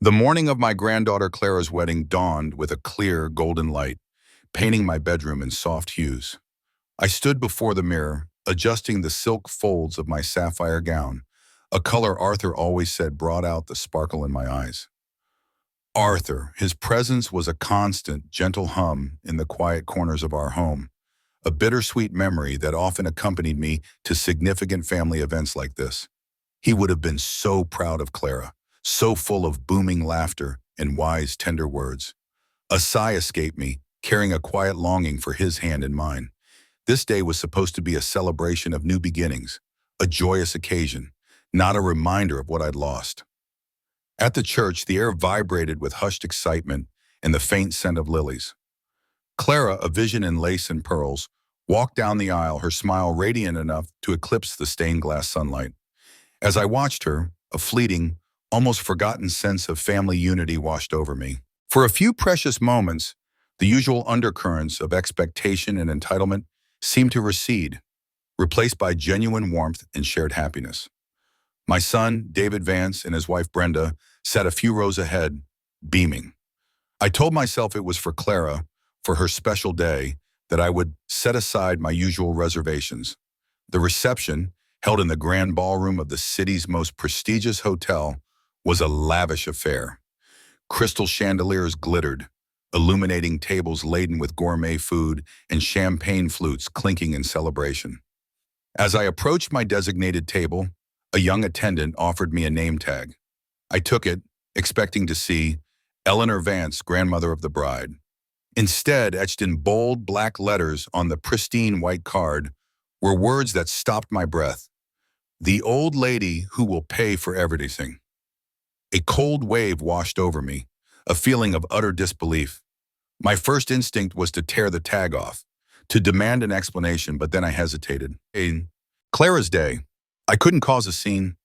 The morning of my granddaughter Clara's wedding dawned with a clear, golden light, painting my bedroom in soft hues. I stood before the mirror, adjusting the silk folds of my sapphire gown, a color Arthur always said brought out the sparkle in my eyes. Arthur, his presence was a constant, gentle hum in the quiet corners of our home, a bittersweet memory that often accompanied me to significant family events like this. He would have been so proud of Clara, so full of booming laughter and wise, tender words. A sigh escaped me, carrying a quiet longing for his hand in mine. This day was supposed to be a celebration of new beginnings, a joyous occasion, not a reminder of what I'd lost. At the church, the air vibrated with hushed excitement and the faint scent of lilies. Clara, a vision in lace and pearls, walked down the aisle, her smile radiant enough to eclipse the stained glass sunlight. As I watched her, a fleeting, almost forgotten sense of family unity washed over me. For a few precious moments, the usual undercurrents of expectation and entitlement seemed to recede, replaced by genuine warmth and shared happiness. My son, David Vance, and his wife Brenda sat a few rows ahead, beaming. I told myself it was for Clara, for her special day, that I would set aside my usual reservations. The reception, held in the grand ballroom of the city's most prestigious hotel, was a lavish affair. Crystal chandeliers glittered, illuminating tables laden with gourmet food and champagne flutes clinking in celebration. As I approached my designated table, a young attendant offered me a name tag. I took it, expecting to see Eleanor Vance, grandmother of the bride. Instead, etched in bold black letters on the pristine white card, were words that stopped my breath. The old lady who will pay for everything. A cold wave washed over me, a feeling of utter disbelief. My first instinct was to tear the tag off, to demand an explanation, but then I hesitated. In Clara's day, I couldn't cause a scene.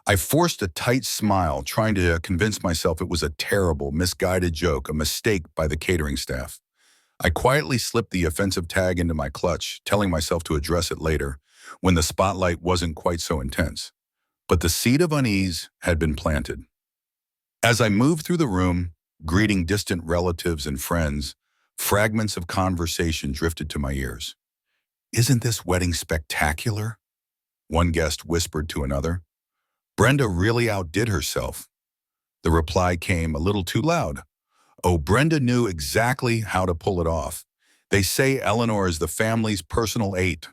I forced a tight smile, trying to convince myself it was a terrible, misguided joke, a mistake by the catering staff. I quietly slipped the offensive tag into my clutch, telling myself to address it later, when the spotlight wasn't quite so intense. But the seed of unease had been planted. As I moved through the room, greeting distant relatives and friends, fragments of conversation drifted to my ears. "Isn't this wedding spectacular?" one guest whispered to another. "Brenda really outdid herself." The reply came a little too loud. "Oh, Brenda knew exactly how to pull it off. They say Eleanor is the family's personal eight."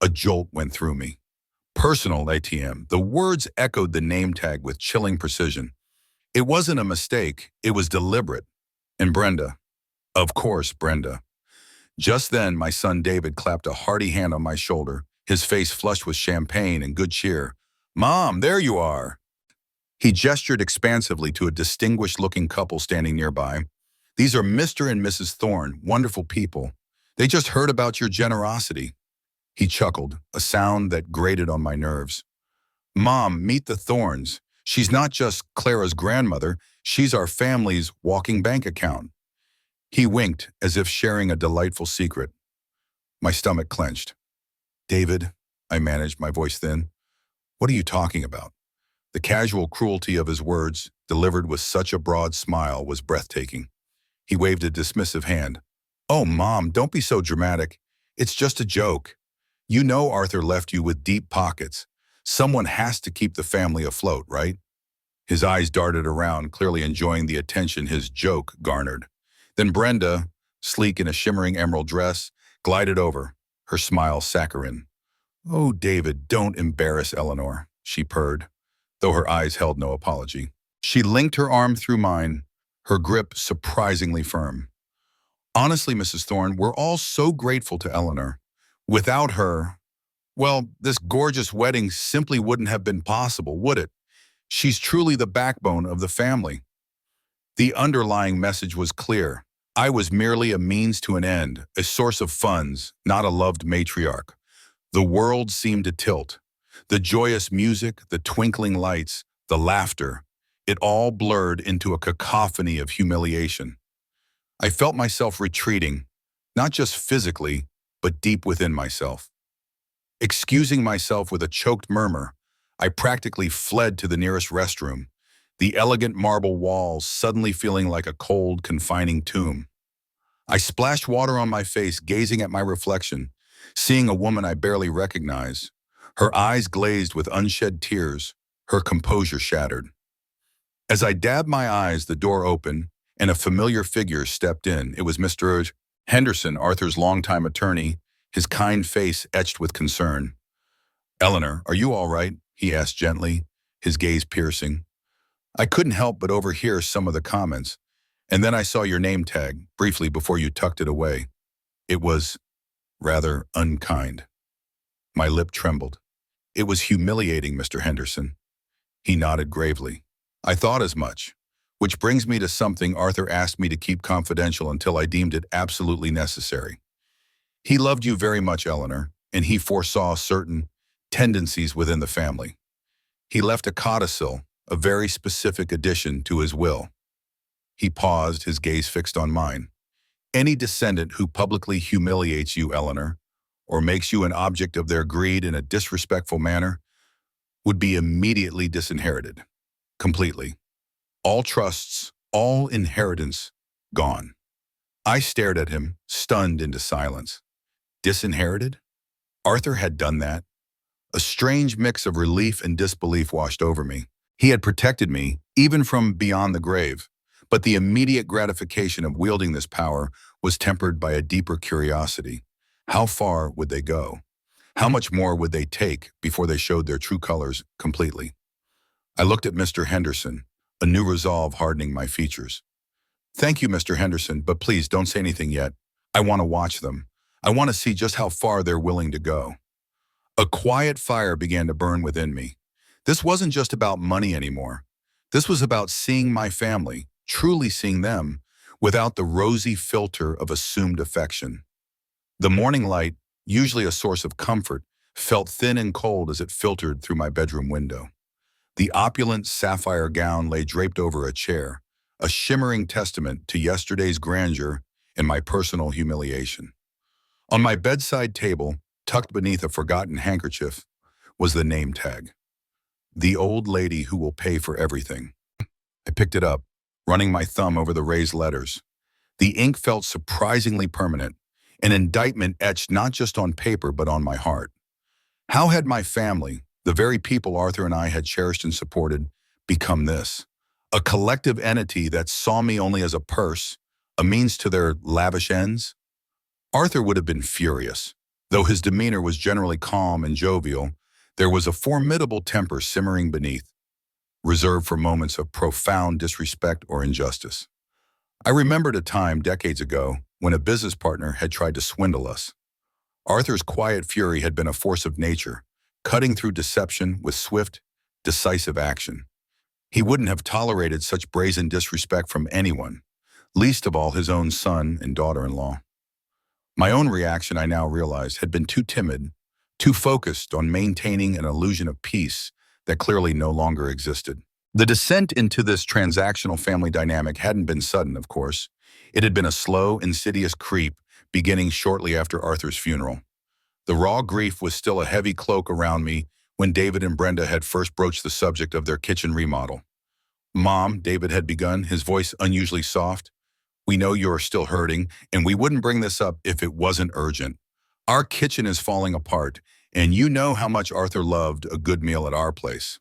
A jolt went through me. Personal ATM. The words echoed the name tag with chilling precision. It wasn't a mistake, it was deliberate. And Brenda. Of course, Brenda. Just then, my son David clapped a hearty hand on my shoulder, his face flushed with champagne and good cheer. "Mom, there you are." He gestured expansively to a distinguished-looking couple standing nearby. "These are Mr. and Mrs. Thorne, wonderful people. They just heard about your generosity." He chuckled, a sound that grated on my nerves. "Mom, meet the Thornes. She's not just Clara's grandmother, she's our family's walking bank account." He winked, as if sharing a delightful secret. My stomach clenched. "David," I managed, my voice thin, "what are you talking about?" The casual cruelty of his words, delivered with such a broad smile, was breathtaking. He waved a dismissive hand. "Oh, Mom, don't be so dramatic. It's just a joke. You know Arthur left you with deep pockets. Someone has to keep the family afloat, right?" His eyes darted around, clearly enjoying the attention his joke garnered. Then Brenda, sleek in a shimmering emerald dress, glided over, her smile saccharine. "Oh, David, don't embarrass Eleanor," she purred, though her eyes held no apology. She linked her arm through mine, her grip surprisingly firm. "Honestly, Mrs. Thorne, we're all so grateful to Eleanor. Without her, well, this gorgeous wedding simply wouldn't have been possible, would it? She's truly the backbone of the family." The underlying message was clear. I was merely a means to an end, a source of funds, not a loved matriarch. The world seemed to tilt. The joyous music, the twinkling lights, the laughter, it all blurred into a cacophony of humiliation. I felt myself retreating, not just physically, but deep within myself. Excusing myself with a choked murmur, I practically fled to the nearest restroom, the elegant marble walls suddenly feeling like a cold, confining tomb. I splashed water on my face, gazing at my reflection, seeing a woman I barely recognize. Her eyes glazed with unshed tears, her composure shattered. As I dabbed my eyes, the door opened, and a familiar figure stepped in. It was Mr. Henderson, Arthur's longtime attorney, his kind face etched with concern. "Eleanor, are you all right?" he asked gently, his gaze piercing. I couldn't help but overhear some of the comments, and then I saw your name tag, briefly before you tucked it away. It was rather unkind. My lip trembled. "It was humiliating, Mr. Henderson." He nodded gravely. "I thought as much. Which brings me to something Arthur asked me to keep confidential until I deemed it absolutely necessary. He loved you very much, Eleanor, and he foresaw certain tendencies within the family. He left a codicil, a very specific addition to his will." He paused, his gaze fixed on mine. "Any descendant who publicly humiliates you, Eleanor, or makes you an object of their greed in a disrespectful manner, would be immediately disinherited. Completely. All trusts, all inheritance, gone." I stared at him, stunned into silence. Disinherited? Arthur had done that? A strange mix of relief and disbelief washed over me. He had protected me, even from beyond the grave, but the immediate gratification of wielding this power was tempered by a deeper curiosity. How far would they go? How much more would they take before they showed their true colors completely? I looked at Mr. Henderson, a new resolve hardening my features. "Thank you, Mr. Henderson, but please don't say anything yet. I want to watch them. I want to see just how far they're willing to go." A quiet fire began to burn within me. This wasn't just about money anymore. This was about seeing my family, truly seeing them, without the rosy filter of assumed affection. The morning light, usually a source of comfort, felt thin and cold as it filtered through my bedroom window. The opulent sapphire gown lay draped over a chair, a shimmering testament to yesterday's grandeur and my personal humiliation. On my bedside table, tucked beneath a forgotten handkerchief, was the name tag. "The old lady who will pay for everything." I picked it up, running my thumb over the raised letters. The ink felt surprisingly permanent, an indictment etched not just on paper but on my heart. How had my family, the very people Arthur and I had cherished and supported, become this? A collective entity that saw me only as a purse, a means to their lavish ends? Arthur would have been furious. Though his demeanor was generally calm and jovial, there was a formidable temper simmering beneath, reserved for moments of profound disrespect or injustice. I remembered a time decades ago when a business partner had tried to swindle us. Arthur's quiet fury had been a force of nature, cutting through deception with swift, decisive action. He wouldn't have tolerated such brazen disrespect from anyone, least of all his own son and daughter-in-law. My own reaction, I now realized, had been too timid, too focused on maintaining an illusion of peace that clearly no longer existed. The descent into this transactional family dynamic hadn't been sudden, of course. It had been a slow, insidious creep beginning shortly after Arthur's funeral. The raw grief was still a heavy cloak around me when David and Brenda had first broached the subject of their kitchen remodel. "Mom," David had begun, his voice unusually soft, "we know you're still hurting, and we wouldn't bring this up if it wasn't urgent. Our kitchen is falling apart, and you know how much Arthur loved a good meal at our place."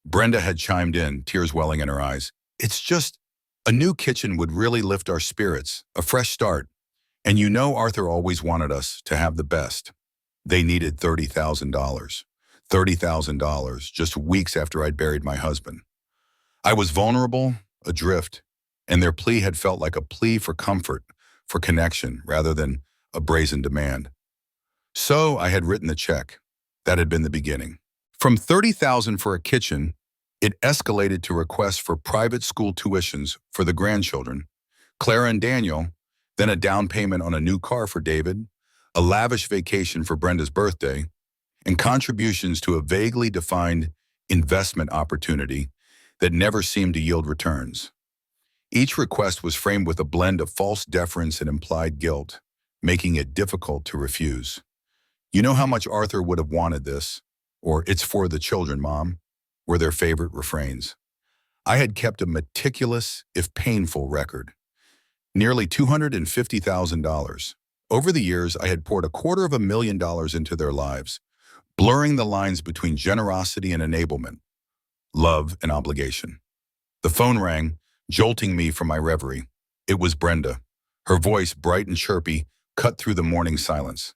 Brenda had chimed in, tears welling in her eyes. "It's just, a new kitchen would really lift our spirits, a fresh start. And you know Arthur always wanted us to have the best." They needed $30,000. $30,000 just weeks after I'd buried my husband. I was vulnerable, adrift, and their plea had felt like a plea for comfort, for connection, rather than a brazen demand. So I had written the check. That had been the beginning. From $30,000 for a kitchen, it escalated to requests for private school tuitions for the grandchildren, Clara and Daniel, then a down payment on a new car for David, a lavish vacation for Brenda's birthday, and contributions to a vaguely defined investment opportunity that never seemed to yield returns. Each request was framed with a blend of false deference and implied guilt, making it difficult to refuse. "You know how much Arthur would have wanted this," or "It's for the children, Mom," were their favorite refrains. I had kept a meticulous, if painful, record. Nearly $250,000. Over the years, I had poured $250,000 into their lives, blurring the lines between generosity and enablement, love and obligation. The phone rang, jolting me from my reverie. It was Brenda. Her voice, bright and chirpy, cut through the morning silence.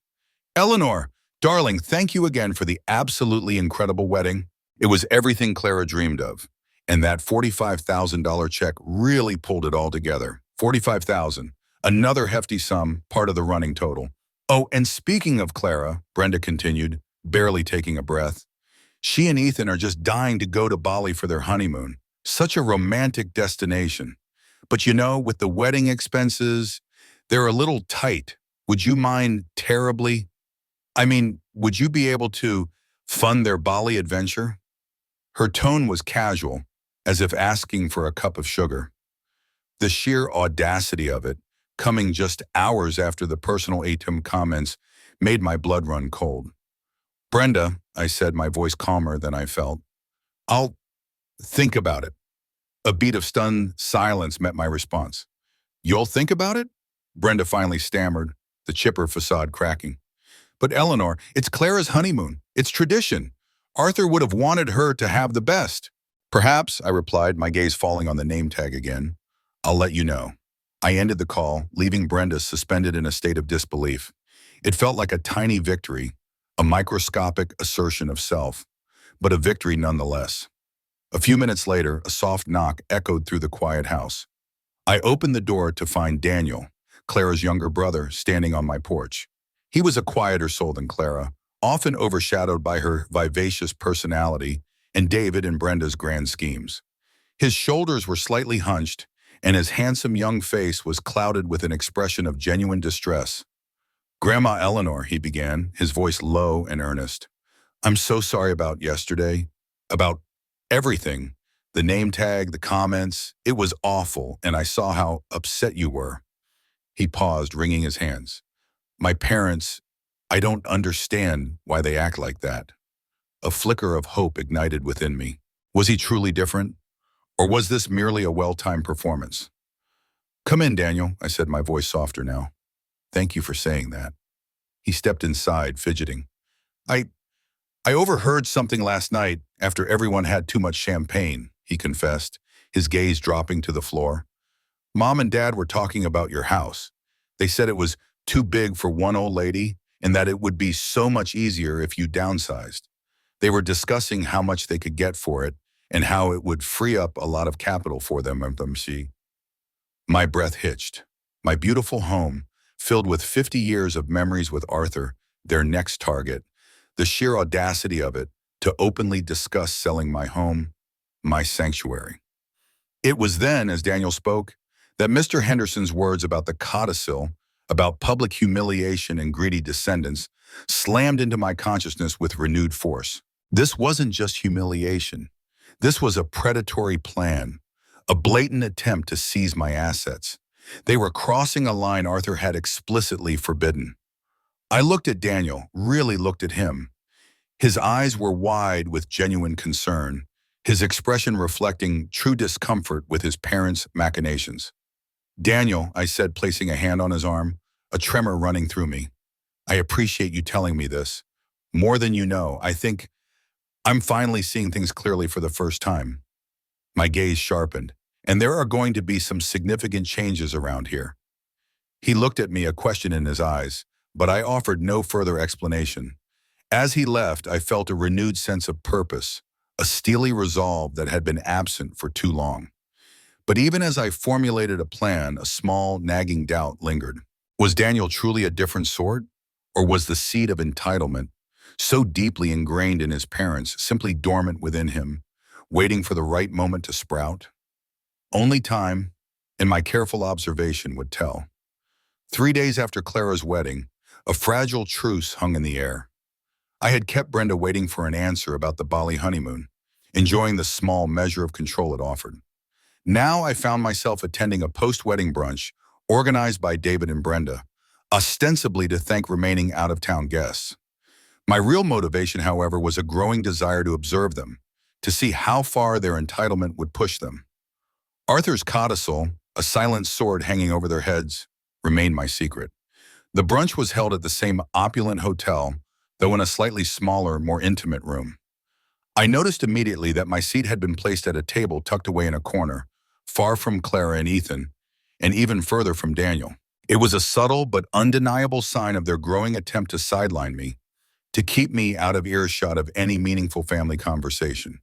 Eleanor, darling, thank you again for the absolutely incredible wedding. It was everything Clara dreamed of. And that $45,000 check really pulled it all together. $45,000, another hefty sum, part of the running total. Oh, and speaking of Clara, Brenda continued, barely taking a breath, she and Ethan are just dying to go to Bali for their honeymoon. Such a romantic destination. But you know, with the wedding expenses, they're a little tight. Would you mind terribly? Would you be able to fund their Bali adventure? Her tone was casual, as if asking for a cup of sugar. The sheer audacity of it, coming just hours after the personal ATM comments, made my blood run cold. Brenda, I said, my voice calmer than I felt, I'll think about it. A beat of stunned silence met my response. You'll think about it? Brenda finally stammered, the chipper facade cracking. But Eleanor, it's Clara's honeymoon. It's tradition. Arthur would have wanted her to have the best. Perhaps, I replied, my gaze falling on the name tag again. I'll let you know. I ended the call, leaving Brenda suspended in a state of disbelief. It felt like a tiny victory, a microscopic assertion of self, but a victory nonetheless. A few minutes later, a soft knock echoed through the quiet house. I opened the door to find Daniel, Clara's younger brother, standing on my porch. He was a quieter soul than Clara, often overshadowed by her vivacious personality and David and Brenda's grand schemes. His shoulders were slightly hunched, and his handsome young face was clouded with an expression of genuine distress. Grandma Eleanor, he began, his voice low and earnest. I'm so sorry about yesterday, about everything. The name tag, the comments, it was awful, and I saw how upset you were. He paused, wringing his hands. My parents, I don't understand why they act like that. A flicker of hope ignited within me. Was he truly different? Or was this merely a well-timed performance? Come in, Daniel, I said, my voice softer now. Thank you for saying that. He stepped inside, fidgeting. I overheard something last night after everyone had too much champagne, he confessed, his gaze dropping to the floor. Mom and Dad were talking about your house. They said it was too big for one old lady and that it would be so much easier if you downsized. They were discussing how much they could get for it and how it would free up a lot of capital for them. My breath hitched. My beautiful home, filled with 50 years of memories with Arthur, their next target, the sheer audacity of it to openly discuss selling my home, my sanctuary. It was then, as Daniel spoke, that Mr. Henderson's words about the codicil, about public humiliation and greedy descendants, slammed into my consciousness with renewed force. This wasn't just humiliation. This was a predatory plan, a blatant attempt to seize my assets. They were crossing a line Arthur had explicitly forbidden. I looked at Daniel, really looked at him. His eyes were wide with genuine concern, his expression reflecting true discomfort with his parents' machinations. Daniel, I said, placing a hand on his arm, a tremor running through me. I appreciate you telling me this. More than you know, I think I'm finally seeing things clearly for the first time. My gaze sharpened, and there are going to be some significant changes around here. He looked at me, a question in his eyes, but I offered no further explanation. As he left, I felt a renewed sense of purpose, a steely resolve that had been absent for too long. But even as I formulated a plan, a small, nagging doubt lingered. Was Daniel truly a different sort? Or was the seed of entitlement, so deeply ingrained in his parents, simply dormant within him, waiting for the right moment to sprout? Only time, and my careful observation, would tell. 3 days after Clara's wedding, a fragile truce hung in the air. I had kept Brenda waiting for an answer about the Bali honeymoon, enjoying the small measure of control it offered. Now I found myself attending a post-wedding brunch organized by David and Brenda, ostensibly to thank remaining out-of-town guests. My real motivation, however, was a growing desire to observe them, to see how far their entitlement would push them. Arthur's codicil, a silent sword hanging over their heads, remained my secret. The brunch was held at the same opulent hotel, though in a slightly smaller, more intimate room. I noticed immediately that my seat had been placed at a table tucked away in a corner, far from Clara and Ethan, and even further from Daniel. It was a subtle but undeniable sign of their growing attempt to sideline me, to keep me out of earshot of any meaningful family conversation.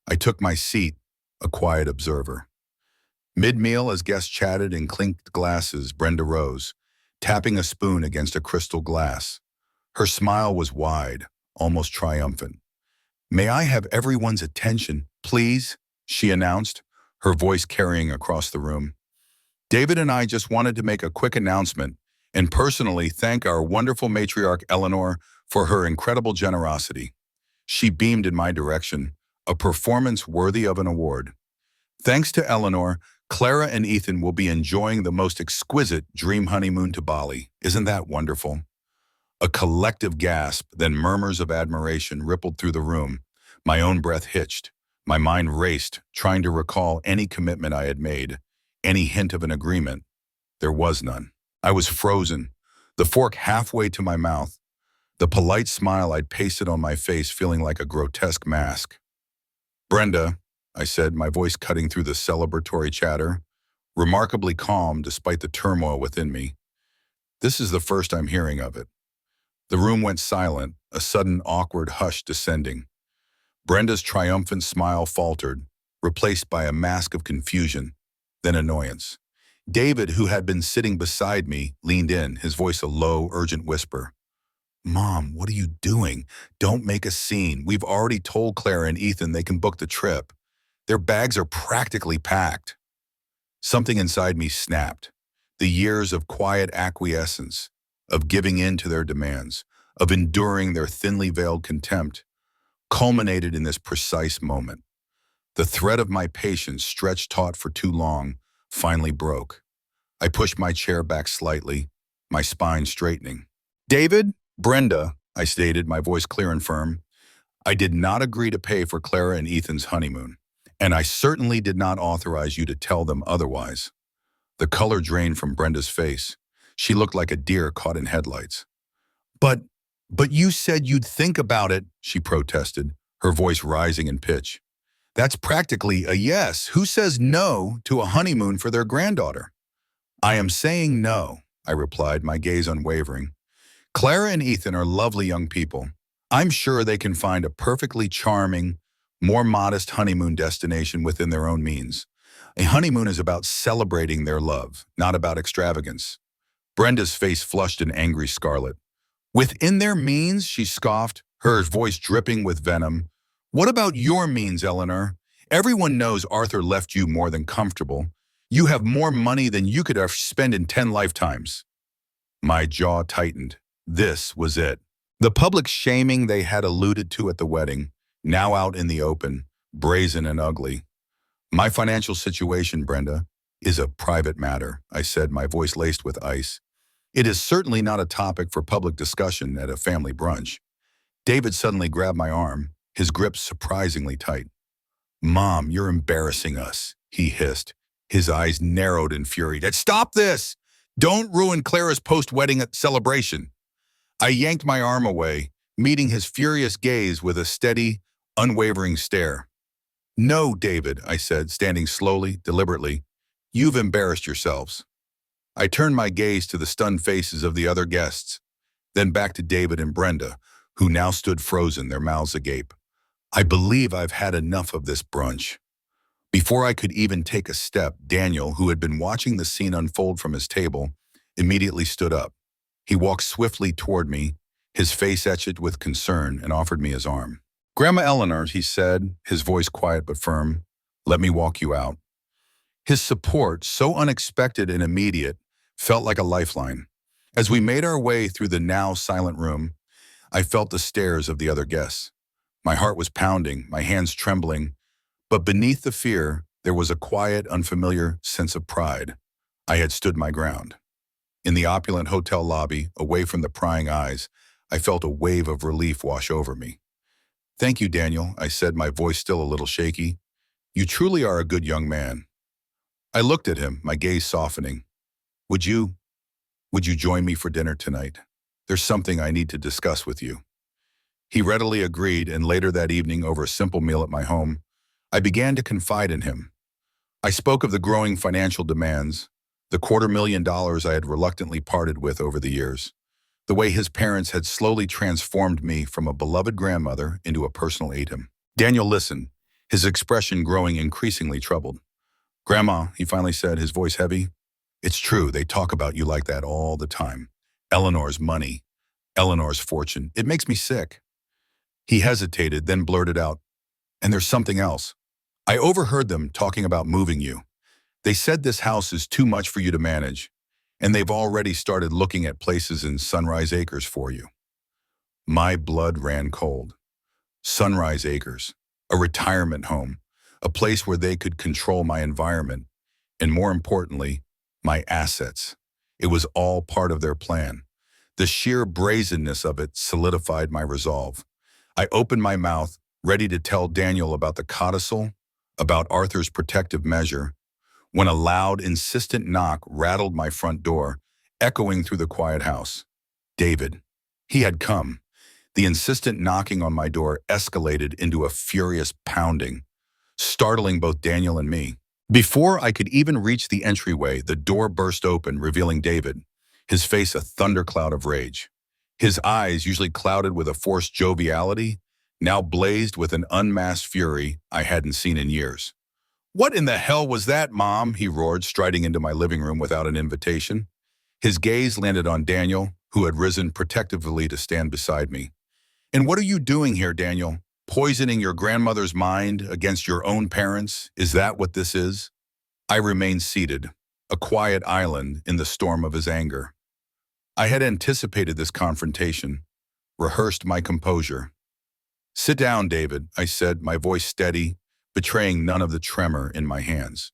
I took my seat, a quiet observer. Mid-meal, as guests chatted and clinked glasses, Brenda rose, tapping a spoon against a crystal glass. Her smile was wide, almost triumphant. "May I have everyone's attention, please?" she announced, her voice carrying across the room. David and I just wanted to make a quick announcement and personally thank our wonderful matriarch Eleanor for her incredible generosity. She beamed in my direction, a performance worthy of an award. Thanks to Eleanor, Clara and Ethan will be enjoying the most exquisite dream honeymoon to Bali. Isn't that wonderful? A collective gasp, then murmurs of admiration rippled through the room. My own breath hitched. My mind raced, trying to recall any commitment I had made, any hint of an agreement. There was none. I was frozen, the fork halfway to my mouth, the polite smile I'd pasted on my face feeling like a grotesque mask. "Brenda," I said, my voice cutting through the celebratory chatter, remarkably calm despite the turmoil within me. "This is the first I'm hearing of it." The room went silent, a sudden awkward hush descending. Brenda's triumphant smile faltered, replaced by a mask of confusion, then annoyance. David, who had been sitting beside me, leaned in, his voice a low, urgent whisper. "Mom, what are you doing? Don't make a scene. We've already told Clara and Ethan they can book the trip. Their bags are practically packed." Something inside me snapped. The years of quiet acquiescence, of giving in to their demands, of enduring their thinly veiled contempt, culminated in this precise moment. The thread of my patience, stretched taut for too long, finally broke. I pushed my chair back slightly, my spine straightening. "David, Brenda," I stated, my voice clear and firm, "I did not agree to pay for Clara and Ethan's honeymoon, and I certainly did not authorize you to tell them otherwise." The color drained from Brenda's face. She looked like a deer caught in headlights. But you said you'd think about it," she protested, her voice rising in pitch. "That's practically a yes. Who says no to a honeymoon for their granddaughter?" "I am saying no," I replied, my gaze unwavering. "Clara and Ethan are lovely young people. I'm sure they can find a perfectly charming, more modest honeymoon destination within their own means. A honeymoon is about celebrating their love, not about extravagance." Brenda's face flushed an angry scarlet. "Within their means?" she scoffed, her voice dripping with venom. "What about your means, Eleanor? Everyone knows Arthur left you more than comfortable. You have more money than you could ever spend in 10 lifetimes. My jaw tightened. This was it. The public shaming they had alluded to at the wedding, now out in the open, brazen and ugly. "My financial situation, Brenda, is a private matter," I said, my voice laced with ice. "It is certainly not a topic for public discussion at a family brunch." David suddenly grabbed my arm, his grip surprisingly tight. "Mom, you're embarrassing us," he hissed, his eyes narrowed in fury. "Stop this! Don't ruin Clara's post-wedding celebration." I yanked my arm away, meeting his furious gaze with a steady, unwavering stare. "No, David," I said, standing slowly, deliberately. "You've embarrassed yourselves." I turned my gaze to the stunned faces of the other guests, then back to David and Brenda, who now stood frozen, their mouths agape. "I believe I've had enough of this brunch." Before I could even take a step, Daniel, who had been watching the scene unfold from his table, immediately stood up. He walked swiftly toward me, his face etched with concern, and offered me his arm. "Grandma Eleanor," he said, his voice quiet but firm, "let me walk you out." His support, so unexpected and immediate, felt like a lifeline. As we made our way through the now silent room, I felt the stares of the other guests. My heart was pounding, my hands trembling, but beneath the fear, there was a quiet, unfamiliar sense of pride. I had stood my ground. In the opulent hotel lobby, away from the prying eyes, I felt a wave of relief wash over me. Thank you, Daniel, I said, my voice still a little shaky. You truly are a good young man. I looked at him, my gaze softening. Would you, would you join me for dinner tonight? There's something I need to discuss with you. He readily agreed, and later that evening, over a simple meal at my home, I began to confide in him. I spoke of the growing financial demands, the $250,000 I had reluctantly parted with over the years, the way his parents had slowly transformed me from a beloved grandmother into a personal ATM. Daniel listened, his expression growing increasingly troubled. Grandma, he finally said, his voice heavy, it's true, they talk about you like that all the time. Eleanor's money, Eleanor's fortune, it makes me sick. He hesitated, then blurted out, and there's something else. I overheard them talking about moving you. They said this house is too much for you to manage, and they've already started looking at places in Sunrise Acres for you. My blood ran cold. Sunrise Acres, a retirement home, a place where they could control my environment, and more importantly, my assets. It was all part of their plan. The sheer brazenness of it solidified my resolve. I opened my mouth, ready to tell Daniel about the codicil, about Arthur's protective measure, when a loud, insistent knock rattled my front door, echoing through the quiet house. David. He had come. The insistent knocking on my door escalated into a furious pounding, startling both Daniel and me. Before I could even reach the entryway, the door burst open, revealing David, his face a thundercloud of rage. His eyes, usually clouded with a forced joviality, now blazed with an unmasked fury I hadn't seen in years. "What in the hell was that, Mom?" he roared, striding into my living room without an invitation. His gaze landed on Daniel, who had risen protectively to stand beside me. "And what are you doing here, Daniel? Poisoning your grandmother's mind against your own parents? Is that what this is?" I remained seated, a quiet island in the storm of his anger. I had anticipated this confrontation, rehearsed my composure. "Sit down, David," I said, my voice steady, betraying none of the tremor in my hands.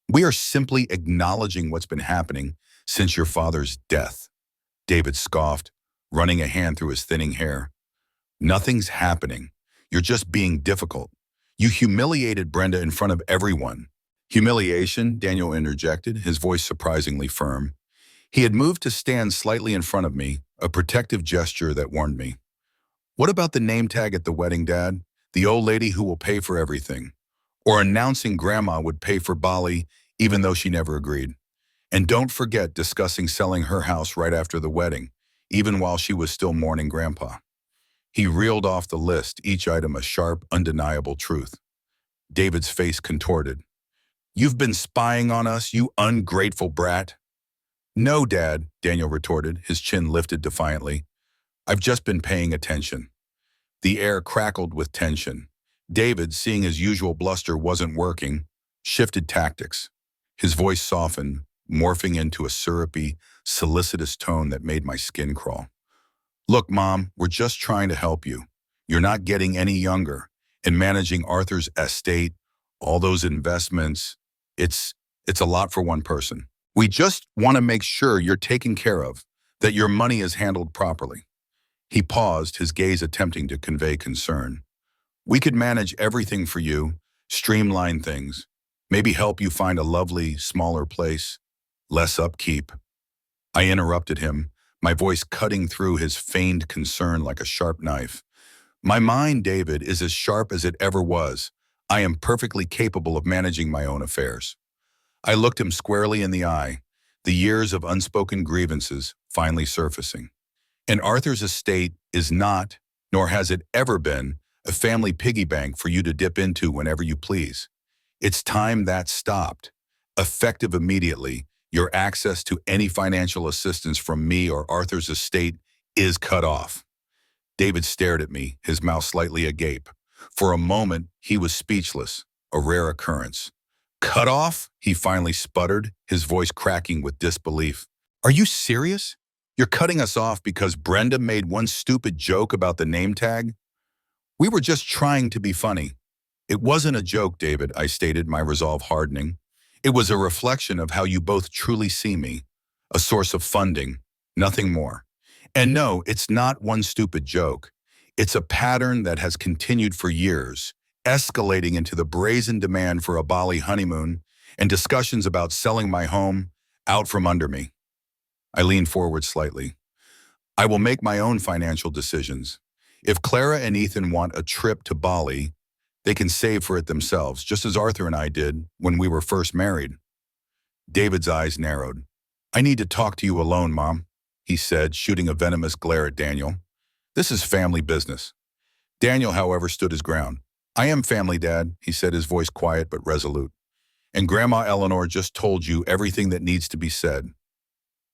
"We are simply acknowledging what's been happening since your father's death." David scoffed, running a hand through his thinning hair. "Nothing's happening. You're just being difficult. You humiliated Brenda in front of everyone." "Humiliation?" Daniel interjected, his voice surprisingly firm. He had moved to stand slightly in front of me, a protective gesture that warned me. "What about the name tag at the wedding, Dad? The old lady who will pay for everything. Or announcing Grandma would pay for Bali even though she never agreed. And don't forget discussing selling her house right after the wedding, even while she was still mourning Grandpa." He reeled off the list, each item a sharp, undeniable truth. David's face contorted. "You've been spying on us, you ungrateful brat." "No, Dad," Daniel retorted, his chin lifted defiantly. "I've just been paying attention." The air crackled with tension. David, seeing his usual bluster wasn't working, shifted tactics. His voice softened, morphing into a syrupy, solicitous tone that made my skin crawl. "Look, Mom, we're just trying to help you. You're not getting any younger, and managing Arthur's estate, all those investments, it's a lot for one person. We just want to make sure you're taken care of, that your money is handled properly." He paused, his gaze attempting to convey concern. "We could manage everything for you, streamline things, maybe help you find a lovely, smaller place, less upkeep." I interrupted him, my voice cutting through his feigned concern like a sharp knife. "My mind, David, is as sharp as it ever was. I am perfectly capable of managing my own affairs." I looked him squarely in the eye, the years of unspoken grievances finally surfacing. "And Arthur's estate is not, nor has it ever been, a family piggy bank for you to dip into whenever you please. It's time that stopped. Effective immediately, your access to any financial assistance from me or Arthur's estate is cut off." David stared at me, his mouth slightly agape. For a moment, he was speechless, a rare occurrence. "Cut off?" he finally sputtered, his voice cracking with disbelief. "Are you serious? You're cutting us off because Brenda made one stupid joke about the name tag?" "We were just trying to be funny." "It wasn't a joke, David," I stated, my resolve hardening. "It was a reflection of how you both truly see me, a source of funding, nothing more. And no, it's not one stupid joke. It's a pattern that has continued for years, escalating into the brazen demand for a Bali honeymoon and discussions about selling my home out from under me. I leaned forward slightly. I will make my own financial decisions. If Clara and Ethan want a trip to Bali, they can save for it themselves, just as Arthur and I did when we were first married. David's eyes narrowed. I need to talk to you alone, Mom, he said, shooting a venomous glare at Daniel. This is family business. Daniel, however, stood his ground. I am family, Dad, he said, his voice quiet but resolute. And Grandma Eleanor just told you everything that needs to be said.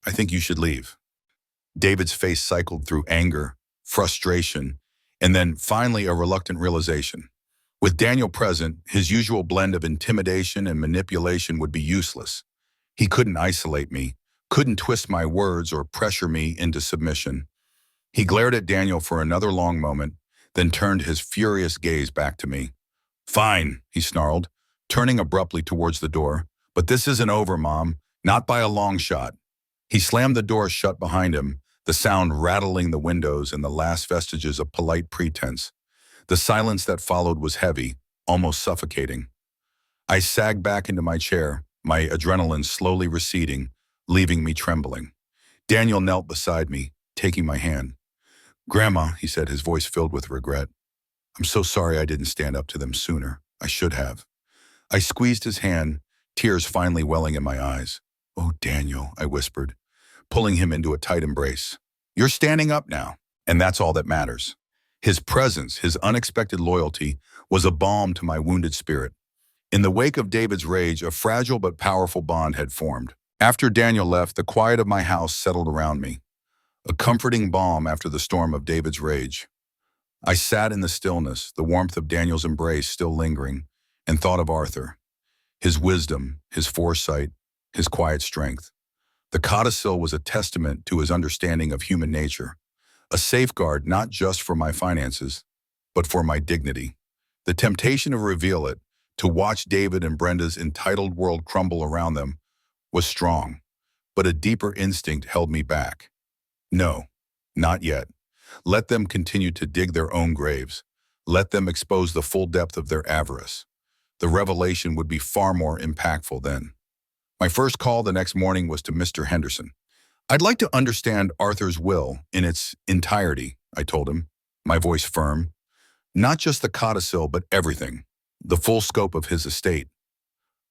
I think you should leave. David's face cycled through anger, frustration, and then finally a reluctant realization. With Daniel present, his usual blend of intimidation and manipulation would be useless. He couldn't isolate me, couldn't twist my words or pressure me into submission. He glared at Daniel for another long moment, then turned his furious gaze back to me. Fine, he snarled, turning abruptly towards the door. But this isn't over, Mom, not by a long shot. He slammed the door shut behind him, the sound rattling the windows and the last vestiges of polite pretense. The silence that followed was heavy, almost suffocating. I sagged back into my chair, my adrenaline slowly receding, leaving me trembling. Daniel knelt beside me, taking my hand. Grandma, he said, his voice filled with regret. I'm so sorry I didn't stand up to them sooner. I should have. I squeezed his hand, tears finally welling in my eyes. Oh, Daniel, I whispered, pulling him into a tight embrace. You're standing up now, and that's all that matters. His presence, his unexpected loyalty, was a balm to my wounded spirit. In the wake of David's rage, a fragile but powerful bond had formed. After Daniel left, the quiet of my house settled around me, a comforting balm after the storm of David's rage. I sat in the stillness, the warmth of Daniel's embrace still lingering, and thought of Arthur, his wisdom, his foresight, his quiet strength. The codicil was a testament to his understanding of human nature, a safeguard not just for my finances, but for my dignity. The temptation to reveal it, to watch David and Brenda's entitled world crumble around them, was strong, but a deeper instinct held me back. No, not yet. Let them continue to dig their own graves. Let them expose the full depth of their avarice. The revelation would be far more impactful then. My first call the next morning was to Mr. Henderson. I'd like to understand Arthur's will in its entirety, I told him, my voice firm. Not just the codicil, but everything, the full scope of his estate.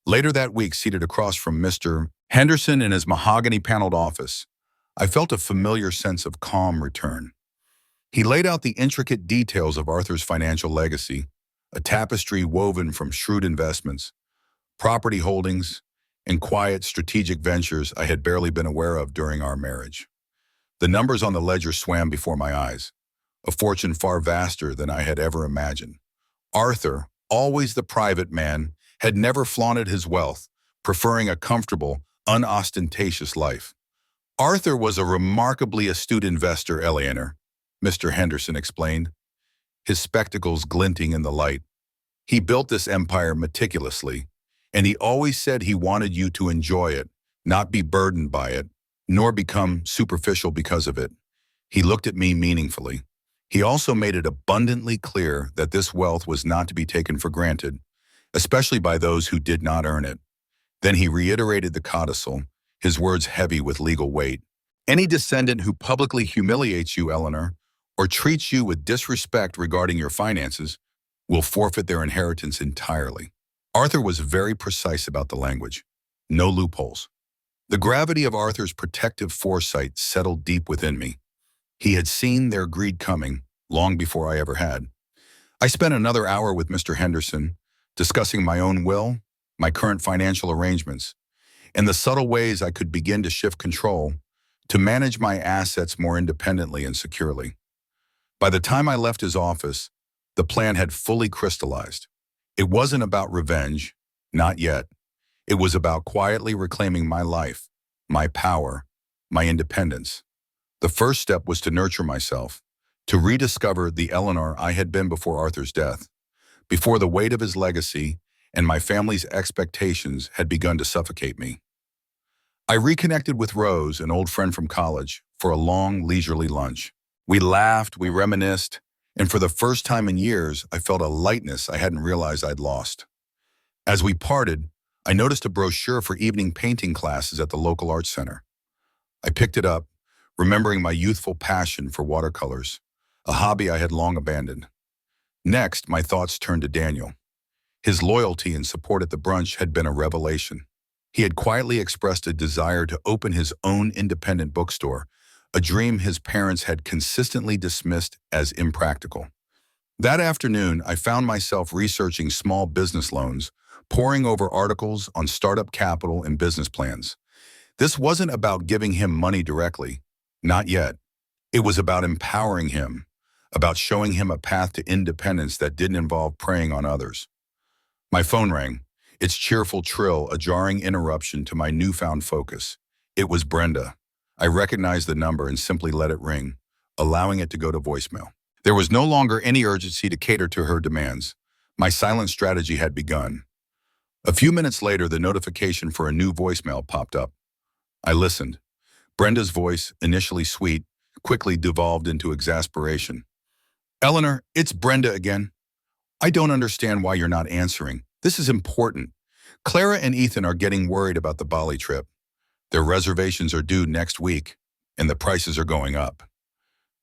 Later that week, seated across from Mr. Henderson in his mahogany-paneled office, I felt a familiar sense of calm return. He laid out the intricate details of Arthur's financial legacy, a tapestry woven from shrewd investments, property holdings, and quiet, strategic ventures I had barely been aware of during our marriage. The numbers on the ledger swam before my eyes, a fortune far vaster than I had ever imagined. Arthur, always the private man, had never flaunted his wealth, preferring a comfortable, unostentatious life. Arthur was a remarkably astute investor, Eleanor, Mr. Henderson explained, his spectacles glinting in the light. He built this empire meticulously, and he always said he wanted you to enjoy it, not be burdened by it, nor become superficial because of it. He looked at me meaningfully. He also made it abundantly clear that this wealth was not to be taken for granted, especially by those who did not earn it. Then he reiterated the codicil, his words heavy with legal weight. Any descendant who publicly humiliates you, Eleanor, or treats you with disrespect regarding your finances will forfeit their inheritance entirely. Arthur was very precise about the language. No loopholes. The gravity of Arthur's protective foresight settled deep within me. He had seen their greed coming long before I ever had. I spent another hour with Mr. Henderson, discussing my own will, my current financial arrangements, and the subtle ways I could begin to shift control to manage my assets more independently and securely. By the time I left his office, the plan had fully crystallized. It wasn't about revenge, not yet. It was about quietly reclaiming my life, my power, my independence. The first step was to nurture myself, to rediscover the Eleanor I had been before Arthur's death, before the weight of his legacy and my family's expectations had begun to suffocate me. I reconnected with Rose, an old friend from college, for a long, leisurely lunch. We laughed, we reminisced, And for the first time in years, I felt a lightness I hadn't realized I'd lost. As we parted, I noticed a brochure for evening painting classes at the local arts center. I picked it up, remembering my youthful passion for watercolors, a hobby I had long abandoned. Next, my thoughts turned to Daniel. His loyalty and support at the brunch had been a revelation. He had quietly expressed a desire to open his own independent bookstore, a dream his parents had consistently dismissed as impractical. That afternoon, I found myself researching small business loans, poring over articles on startup capital and business plans. This wasn't about giving him money directly. Not yet. It was about empowering him, about showing him a path to independence that didn't involve preying on others. My phone rang, its cheerful trill a jarring interruption to my newfound focus. It was Brenda. I recognized the number and simply let it ring, allowing it to go to voicemail. There was no longer any urgency to cater to her demands. My silent strategy had begun. A few minutes later, the notification for a new voicemail popped up. I listened. Brenda's voice, initially sweet, quickly devolved into exasperation. "Eleanor, it's Brenda again. I don't understand why you're not answering. This is important. Clara and Ethan are getting worried about the Bali trip. Their reservations are due next week, and the prices are going up.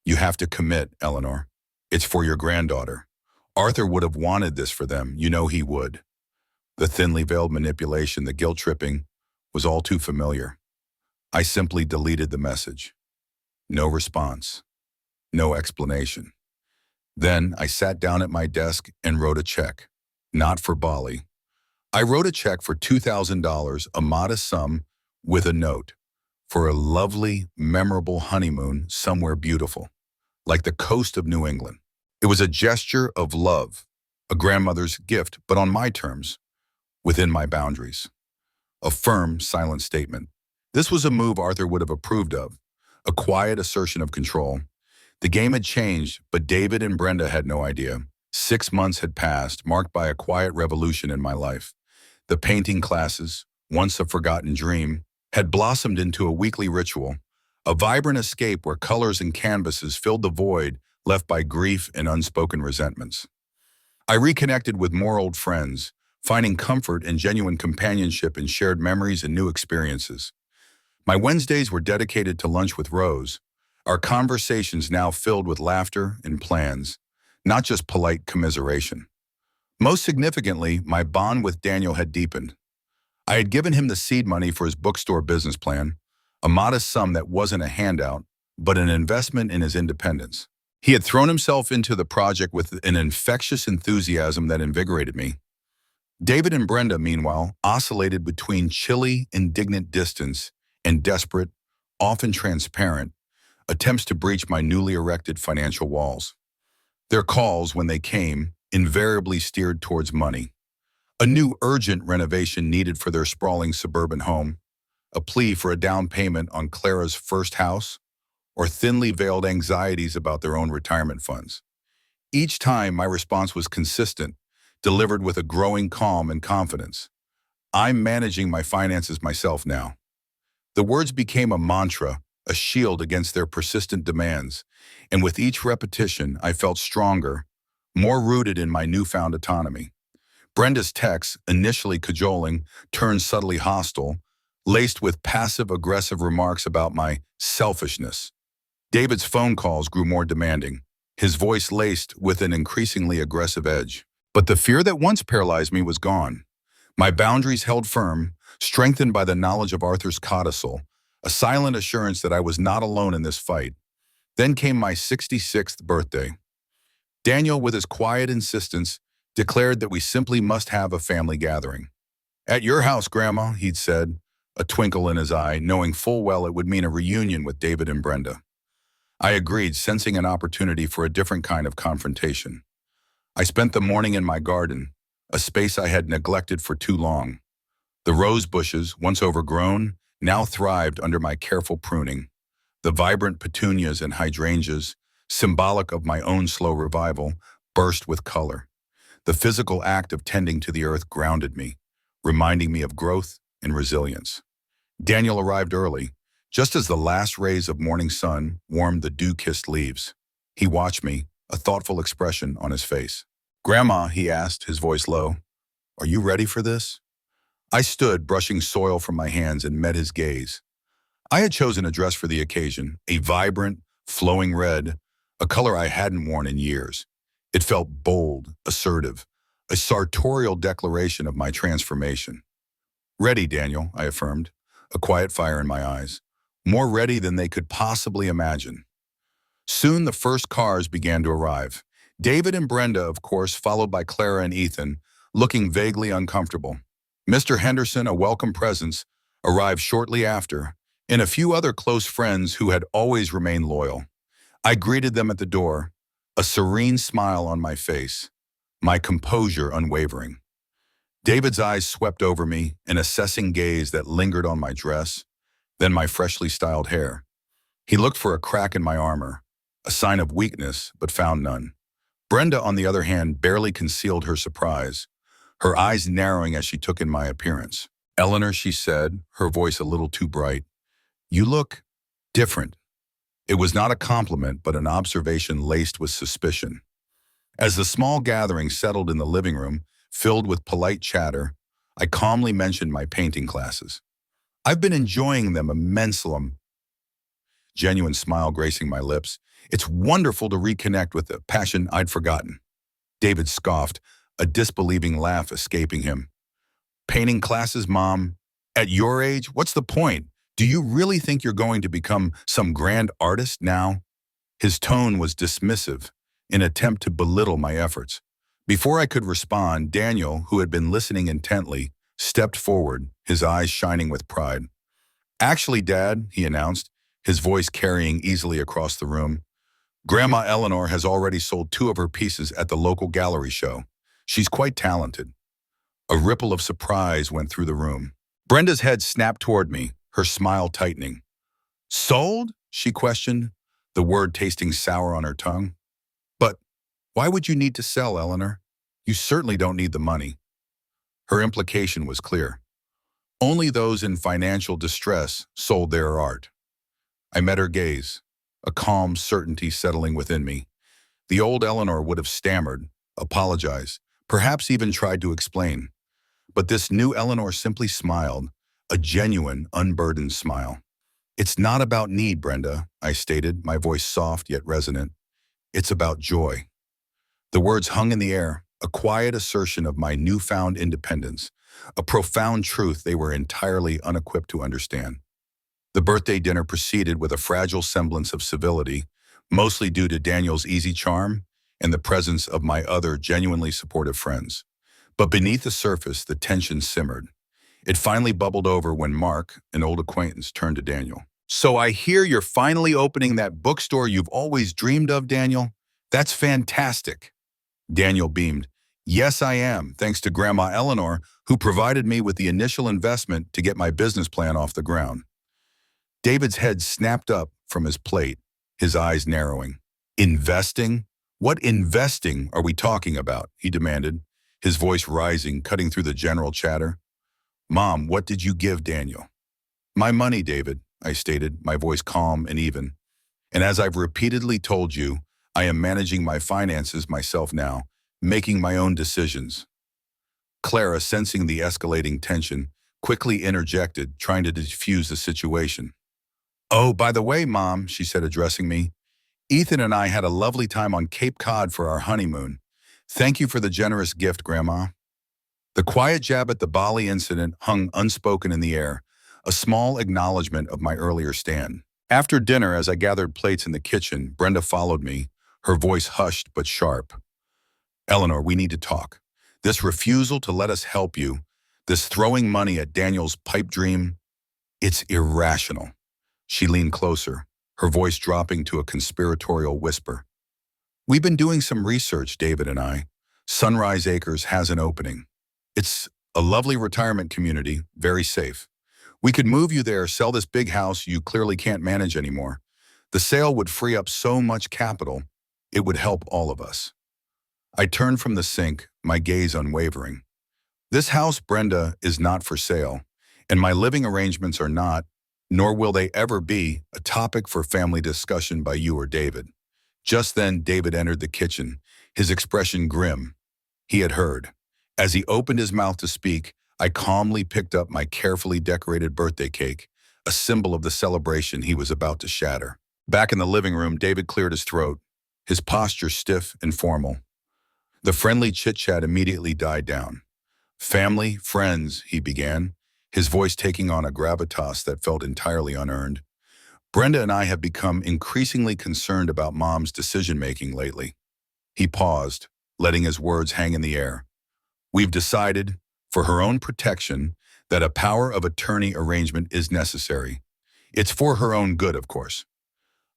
You have to commit, Eleanor. It's for your granddaughter. Arthur would have wanted this for them. You know he would." The thinly veiled manipulation, the guilt-tripping, was all too familiar. I simply deleted the message. No response. No explanation. Then I sat down at my desk and wrote a check. Not for Bali. I wrote a check for $2,000, a modest sum, with a note. For a lovely, memorable honeymoon somewhere beautiful, like the coast of New England. It was a gesture of love, a grandmother's gift, but on my terms, within my boundaries. A firm, silent statement. This was a move Arthur would have approved of, a quiet assertion of control. The game had changed, but David and Brenda had no idea. 6 months had passed, marked by a quiet revolution in my life. The painting classes, once a forgotten dream, had blossomed into a weekly ritual, a vibrant escape where colors and canvases filled the void left by grief and unspoken resentments. I reconnected with more old friends, finding comfort and genuine companionship in shared memories and new experiences. My Wednesdays were dedicated to lunch with Rose, our conversations now filled with laughter and plans, not just polite commiseration. Most significantly, my bond with Daniel had deepened. I had given him the seed money for his bookstore business plan, a modest sum that wasn't a handout, but an investment in his independence. He had thrown himself into the project with an infectious enthusiasm that invigorated me. David and Brenda, meanwhile, oscillated between chilly, indignant distance and desperate, often transparent, attempts to breach my newly erected financial walls. Their calls, when they came, invariably steered towards money. A new urgent renovation needed for their sprawling suburban home, a plea for a down payment on Clara's first house, or thinly veiled anxieties about their own retirement funds. Each time, my response was consistent, delivered with a growing calm and confidence. "I'm managing my finances myself now." The words became a mantra, a shield against their persistent demands, and with each repetition, I felt stronger, more rooted in my newfound autonomy. Brenda's texts, initially cajoling, turned subtly hostile, laced with passive-aggressive remarks about my selfishness. David's phone calls grew more demanding, his voice laced with an increasingly aggressive edge. But the fear that once paralyzed me was gone. My boundaries held firm, strengthened by the knowledge of Arthur's codicil, a silent assurance that I was not alone in this fight. Then came my 66th birthday. Daniel, with his quiet insistence, declared that we simply must have a family gathering. "At your house, Grandma," he'd said, a twinkle in his eye, knowing full well it would mean a reunion with David and Brenda. I agreed, sensing an opportunity for a different kind of confrontation. I spent the morning in my garden, a space I had neglected for too long. The rose bushes, once overgrown, now thrived under my careful pruning. The vibrant petunias and hydrangeas, symbolic of my own slow revival, burst with color. The physical act of tending to the earth grounded me, reminding me of growth and resilience. Daniel arrived early, just as the last rays of morning sun warmed the dew-kissed leaves. He watched me, a thoughtful expression on his face. "Grandma," he asked, his voice low, "are you ready for this?" I stood, brushing soil from my hands, and met his gaze. I had chosen a dress for the occasion, a vibrant, flowing red, a color I hadn't worn in years. It felt bold, assertive, a sartorial declaration of my transformation. "Ready, Daniel," I affirmed, a quiet fire in my eyes. More ready than they could possibly imagine. Soon the first cars began to arrive. David and Brenda, of course, followed by Clara and Ethan, looking vaguely uncomfortable. Mr. Henderson, a welcome presence, arrived shortly after, and a few other close friends who had always remained loyal. I greeted them at the door, a serene smile on my face, my composure unwavering. David's eyes swept over me, an assessing gaze that lingered on my dress, then my freshly styled hair. He looked for a crack in my armor, a sign of weakness, but found none. Brenda, on the other hand, barely concealed her surprise, her eyes narrowing as she took in my appearance. "Eleanor," she said, her voice a little too bright, "you look different." It was not a compliment, but an observation laced with suspicion. As the small gathering settled in the living room, filled with polite chatter, I calmly mentioned my painting classes. "I've been enjoying them immensely," genuine smile gracing my lips. "It's wonderful to reconnect with the passion I'd forgotten." David scoffed, a disbelieving laugh escaping him. "Painting classes, Mom? At your age, what's the point? Do you really think you're going to become some grand artist now?" His tone was dismissive, an attempt to belittle my efforts. Before I could respond, Daniel, who had been listening intently, stepped forward, his eyes shining with pride. "Actually, Dad," he announced, his voice carrying easily across the room, "Grandma Eleanor has already sold 2 of her pieces at the local gallery show. She's quite talented." A ripple of surprise went through the room. Brenda's head snapped toward me, her smile tightening. "Sold?" she questioned, the word tasting sour on her tongue. "But why would you need to sell, Eleanor? You certainly don't need the money." Her implication was clear. Only those in financial distress sold their art. I met her gaze, a calm certainty settling within me. The old Eleanor would have stammered, apologized, perhaps even tried to explain. But this new Eleanor simply smiled, a genuine, unburdened smile. "It's not about need, Brenda," I stated, my voice soft yet resonant. "It's about joy." The words hung in the air, a quiet assertion of my newfound independence, a profound truth they were entirely unequipped to understand. The birthday dinner proceeded with a fragile semblance of civility, mostly due to Daniel's easy charm and the presence of my other genuinely supportive friends. But beneath the surface, the tension simmered. It finally bubbled over when Mark, an old acquaintance, turned to Daniel. "So I hear you're finally opening that bookstore you've always dreamed of, Daniel? That's fantastic." Daniel beamed. "Yes, I am, thanks to Grandma Eleanor, who provided me with the initial investment to get my business plan off the ground." David's head snapped up from his plate, his eyes narrowing. "Investing? What investing are we talking about?" he demanded, his voice rising, cutting through the general chatter. "Mom, what did you give Daniel?" "My money, David," I stated, my voice calm and even. "And as I've repeatedly told you, I am managing my finances myself now, making my own decisions." Clara, sensing the escalating tension, quickly interjected, trying to diffuse the situation. "Oh, by the way, Mom," she said, addressing me, "Ethan and I had a lovely time on Cape Cod for our honeymoon. Thank you for the generous gift, Grandma." The quiet jab at the Bali incident hung unspoken in the air, a small acknowledgement of my earlier stand. After dinner, as I gathered plates in the kitchen, Brenda followed me, her voice hushed but sharp. "Eleanor, we need to talk. This refusal to let us help you, this throwing money at Daniel's pipe dream, it's irrational." She leaned closer, her voice dropping to a conspiratorial whisper. "We've been doing some research, David and I. Sunrise Acres has an opening. It's a lovely retirement community, very safe. We could move you there, sell this big house you clearly can't manage anymore. The sale would free up so much capital, it would help all of us." I turned from the sink, my gaze unwavering. "This house, Brenda, is not for sale, and my living arrangements are not, nor will they ever be, a topic for family discussion by you or David. Just then, David entered the kitchen, his expression grim. He had heard. As he opened his mouth to speak, I calmly picked up my carefully decorated birthday cake, a symbol of the celebration he was about to shatter. Back in the living room, David cleared his throat, his posture stiff and formal. The friendly chit-chat immediately died down. "Family, friends," he began, his voice taking on a gravitas that felt entirely unearned. "Brenda and I have become increasingly concerned about Mom's decision-making lately." He paused, letting his words hang in the air. "We've decided, for her own protection, that a power of attorney arrangement is necessary. It's for her own good, of course."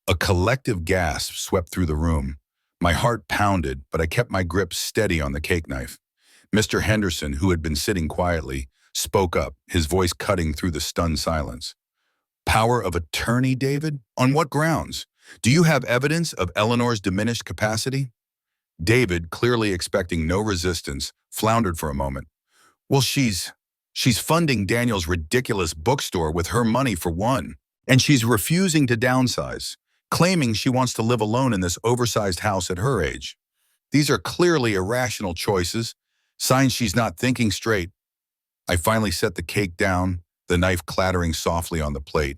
A collective gasp swept through the room. My heart pounded, but I kept my grip steady on the cake knife. Mr. Henderson, who had been sitting quietly, spoke up, his voice cutting through the stunned silence. "Power of attorney, David? On what grounds? Do you have evidence of Eleanor's diminished capacity?" David, clearly expecting no resistance, floundered for a moment. "Well, she's funding Daniel's ridiculous bookstore with her money for one, and she's refusing to downsize, claiming she wants to live alone in this oversized house at her age. These are clearly irrational choices, signs she's not thinking straight." I finally set the cake down, the knife clattering softly on the plate.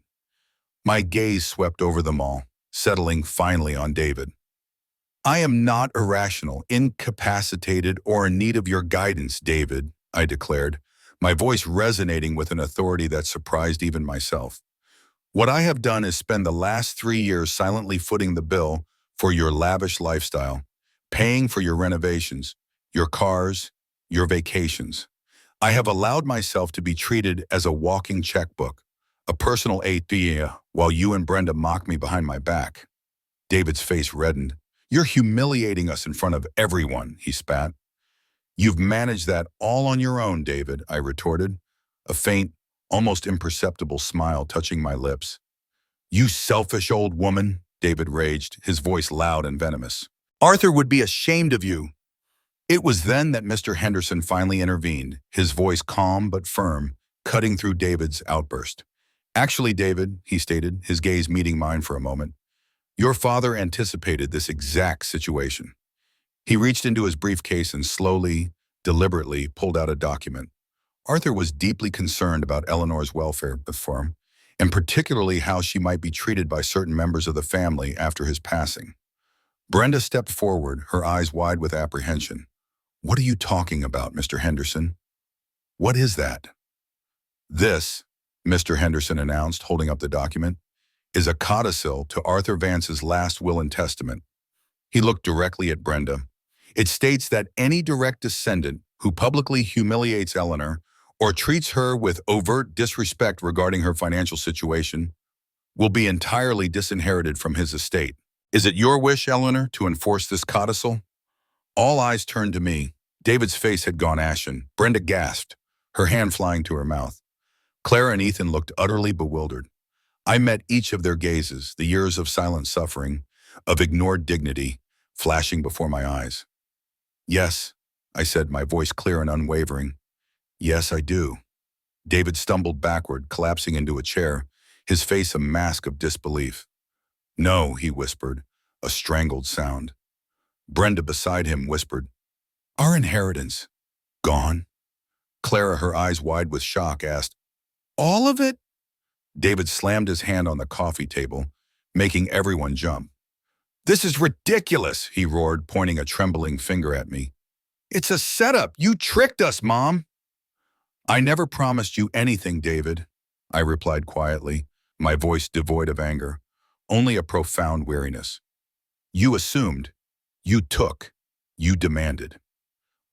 My gaze swept over them all, settling finally on David. "I am not irrational, incapacitated, or in need of your guidance, David," I declared, my voice resonating with an authority that surprised even myself. "What I have done is spend the last 3 years silently footing the bill for your lavish lifestyle, paying for your renovations, your cars, your vacations. I have allowed myself to be treated as a walking checkbook, a personal ATM, while you and Brenda mock me behind my back." David's face reddened. "You're humiliating us in front of everyone," he spat. "You've managed that all on your own, David," I retorted, a faint, almost imperceptible smile touching my lips. "You selfish old woman," David raged, his voice loud and venomous. "Arthur would be ashamed of you." It was then that Mr. Henderson finally intervened, his voice calm but firm, cutting through David's outburst. "Actually, David," he stated, his gaze meeting mine for a moment, "your father anticipated this exact situation." He reached into his briefcase and slowly, deliberately pulled out a document. Arthur was deeply concerned about Eleanor's welfare before him, and particularly how she might be treated by certain members of the family after his passing. Brenda stepped forward, her eyes wide with apprehension. "What are you talking about, Mr. Henderson? What is that?" "This," Mr. Henderson announced, holding up the document, "is a codicil to Arthur Vance's last will and testament." He looked directly at Brenda. "It states that any direct descendant who publicly humiliates Eleanor or treats her with overt disrespect regarding her financial situation will be entirely disinherited from his estate. Is it your wish, Eleanor, to enforce this codicil?" All eyes turned to me. David's face had gone ashen. Brenda gasped, her hand flying to her mouth. Clara and Ethan looked utterly bewildered. I met each of their gazes, the years of silent suffering, of ignored dignity, flashing before my eyes. "Yes," I said, my voice clear and unwavering. "Yes, I do." David stumbled backward, collapsing into a chair, his face a mask of disbelief. "No," he whispered, a strangled sound. Brenda beside him whispered, "Our inheritance, gone?" Clara, her eyes wide with shock, asked, "All of it?" David slammed his hand on the coffee table, making everyone jump. "This is ridiculous," he roared, pointing a trembling finger at me. "It's a setup. You tricked us, Mom." "I never promised you anything, David," I replied quietly, my voice devoid of anger, only a profound weariness. "You assumed. You took. You demanded."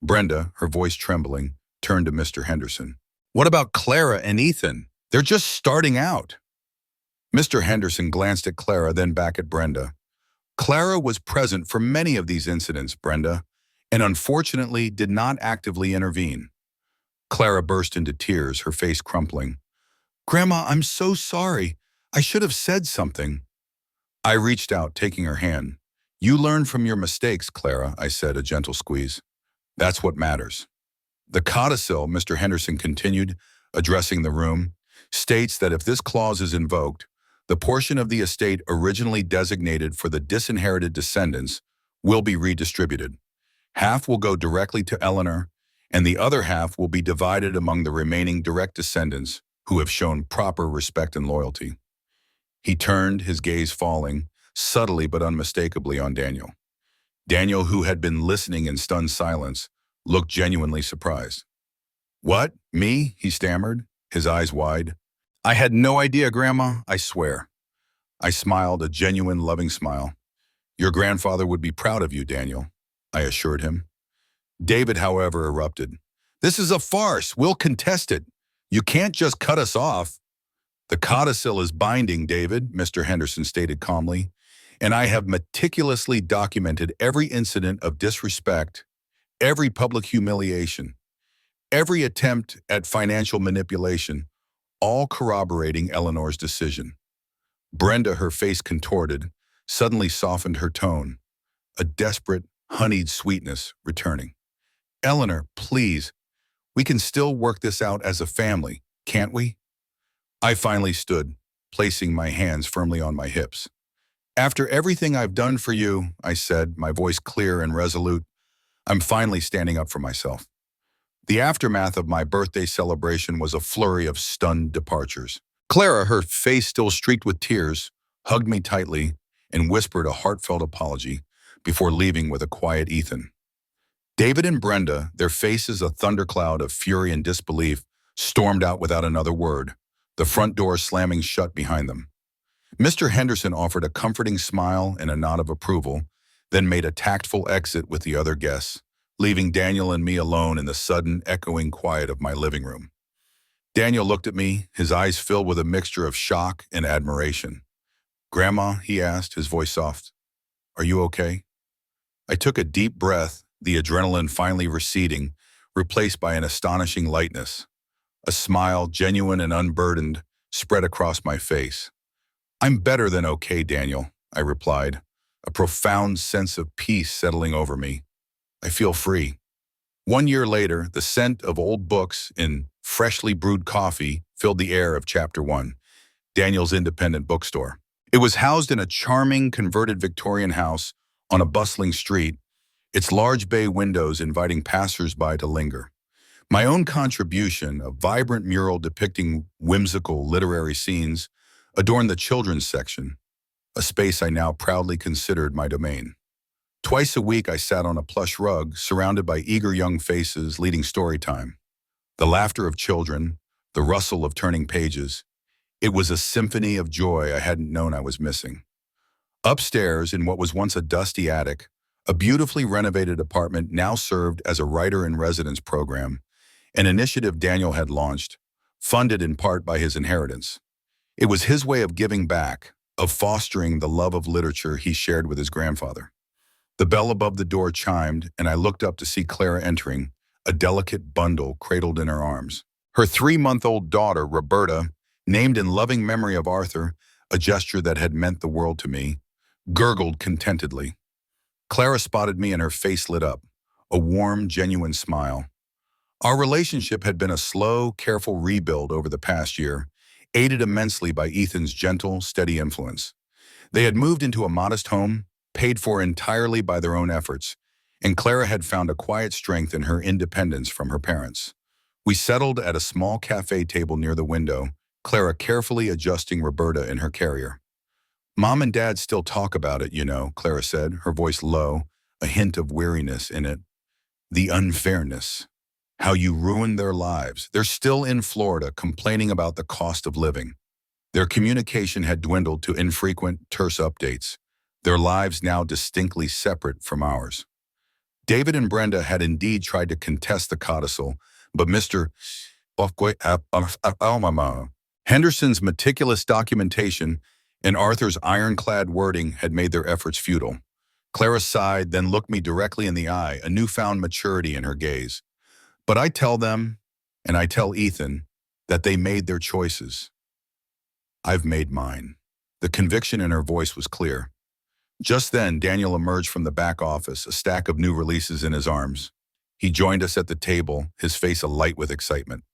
Brenda, her voice trembling, turned to Mr. Henderson. "What about Clara and Ethan? They're just starting out." Mr. Henderson glanced at Clara, then back at Brenda. "Clara was present for many of these incidents, Brenda, and unfortunately did not actively intervene." Clara burst into tears, her face crumpling. "Grandma, I'm so sorry. I should have said something." I reached out, taking her hand. "You learn from your mistakes, Clara," I said, a gentle squeeze. "That's what matters." "The codicil," Mr. Henderson continued, addressing the room, "states that if this clause is invoked, The portion of the estate originally designated for the disinherited descendants will be redistributed. Half will go directly to Eleanor, and the other half will be divided among the remaining direct descendants who have shown proper respect and loyalty. He turned, his gaze falling, subtly but unmistakably, on Daniel. Daniel, who had been listening in stunned silence, looked genuinely surprised. "What? Me?" he stammered, his eyes wide. "I had no idea, Grandma, I swear." I smiled, a genuine, loving smile. "Your grandfather would be proud of you, Daniel," I assured him. David, however, erupted. "This is a farce. We'll contest it. You can't just cut us off." "The codicil is binding, David," Mr. Henderson stated calmly, "and I have meticulously documented every incident of disrespect, every public humiliation, every attempt at financial manipulation, all corroborating Eleanor's decision." Brenda, her face contorted, suddenly softened her tone, a desperate, honeyed sweetness returning. "Eleanor, please, we can still work this out as a family, can't we?" I finally stood, placing my hands firmly on my hips. "After everything I've done for you," I said, my voice clear and resolute, "I'm finally standing up for myself." The aftermath of my birthday celebration was a flurry of stunned departures. Clara, her face still streaked with tears, hugged me tightly and whispered a heartfelt apology before leaving with a quiet Ethan. David and Brenda, their faces a thundercloud of fury and disbelief, stormed out without another word, the front door slamming shut behind them. Mr. Henderson offered a comforting smile and a nod of approval, then made a tactful exit with the other guests, leaving Daniel and me alone in the sudden, echoing quiet of my living room. Daniel looked at me, his eyes filled with a mixture of shock and admiration. "Grandma," he asked, his voice soft, "are you okay?" I took a deep breath, the adrenaline finally receding, replaced by an astonishing lightness. A smile, genuine and unburdened, spread across my face. "I'm better than okay, Daniel," I replied, a profound sense of peace settling over me. "I feel free." 1 year later, the scent of old books and freshly brewed coffee filled the air of Chapter 1, Daniel's independent bookstore. It was housed in a charming, converted Victorian house on a bustling street, its large bay windows inviting passers-by to linger. My own contribution, a vibrant mural depicting whimsical literary scenes, adorned the children's section, a space I now proudly considered my domain. Twice a week I sat on a plush rug, surrounded by eager young faces leading story time. The laughter of children, the rustle of turning pages. It was a symphony of joy I hadn't known I was missing. Upstairs, in what was once a dusty attic, a beautifully renovated apartment now served as a writer-in-residence program, an initiative Daniel had launched, funded in part by his inheritance. It was his way of giving back, of fostering the love of literature he shared with his grandfather. The bell above the door chimed, and I looked up to see Clara entering, a delicate bundle cradled in her arms. Her 3-month-old daughter, Roberta, named in loving memory of Arthur, a gesture that had meant the world to me, gurgled contentedly. Clara spotted me and her face lit up, a warm, genuine smile. Our relationship had been a slow, careful rebuild over the past year, aided immensely by Ethan's gentle, steady influence. They had moved into a modest home, paid for entirely by their own efforts, and Clara had found a quiet strength in her independence from her parents. We settled at a small cafe table near the window, Clara carefully adjusting Roberta in her carrier. "Mom and Dad still talk about it, you know," Clara said, her voice low, a hint of weariness in it. "The unfairness. How you ruined their lives. They're still in Florida complaining about the cost of living." Their communication had dwindled to infrequent, terse updates, their lives now distinctly separate from ours. David and Brenda had indeed tried to contest the codicil, but Mr. Henderson's meticulous documentation and Arthur's ironclad wording had made their efforts futile. Clara sighed, then looked me directly in the eye, a newfound maturity in her gaze. "But I tell them, and I tell Ethan, that they made their choices. I've made mine." The conviction in her voice was clear. Just then, Daniel emerged from the back office, a stack of new releases in his arms. He joined us at the table, his face alight with excitement.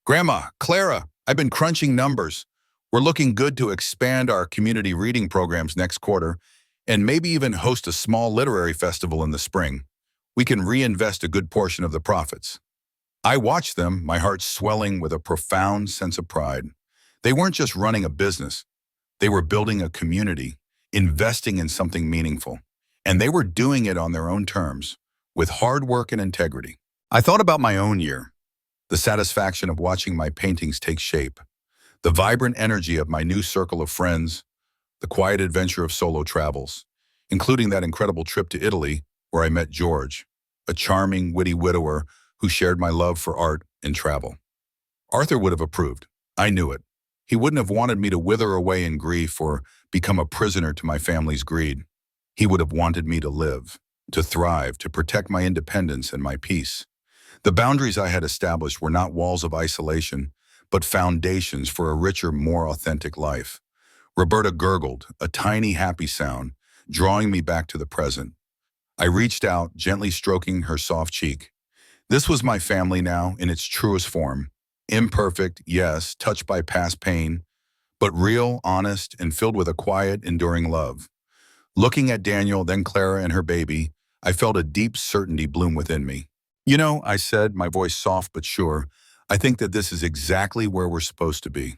"Grandma, Clara, I've been crunching numbers. We're looking good to expand our community reading programs next quarter and maybe even host a small literary festival in the spring. We can reinvest a good portion of the profits. I watched them, my heart swelling with a profound sense of pride. They weren't just running a business. They were building a community, investing in something meaningful. And they were doing it on their own terms, with hard work and integrity. I thought about my own year, the satisfaction of watching my paintings take shape, the vibrant energy of my new circle of friends, the quiet adventure of solo travels, including that incredible trip to Italy where I met George, a charming, witty widower who shared my love for art and travel. Arthur would have approved. I knew it. He wouldn't have wanted me to wither away in grief or become a prisoner to my family's greed. He would have wanted me to live, to thrive, to protect my independence and my peace. The boundaries I had established were not walls of isolation, but foundations for a richer, more authentic life. Roberta gurgled, a tiny happy sound, drawing me back to the present. I reached out, gently stroking her soft cheek. This was my family now, in its truest form. Imperfect, yes, touched by past pain, but real, honest, and filled with a quiet, enduring love. Looking at Daniel, then Clara and her baby, I felt a deep certainty bloom within me. You know, I said, my voice soft but sure, I think that this is exactly where we're supposed to be.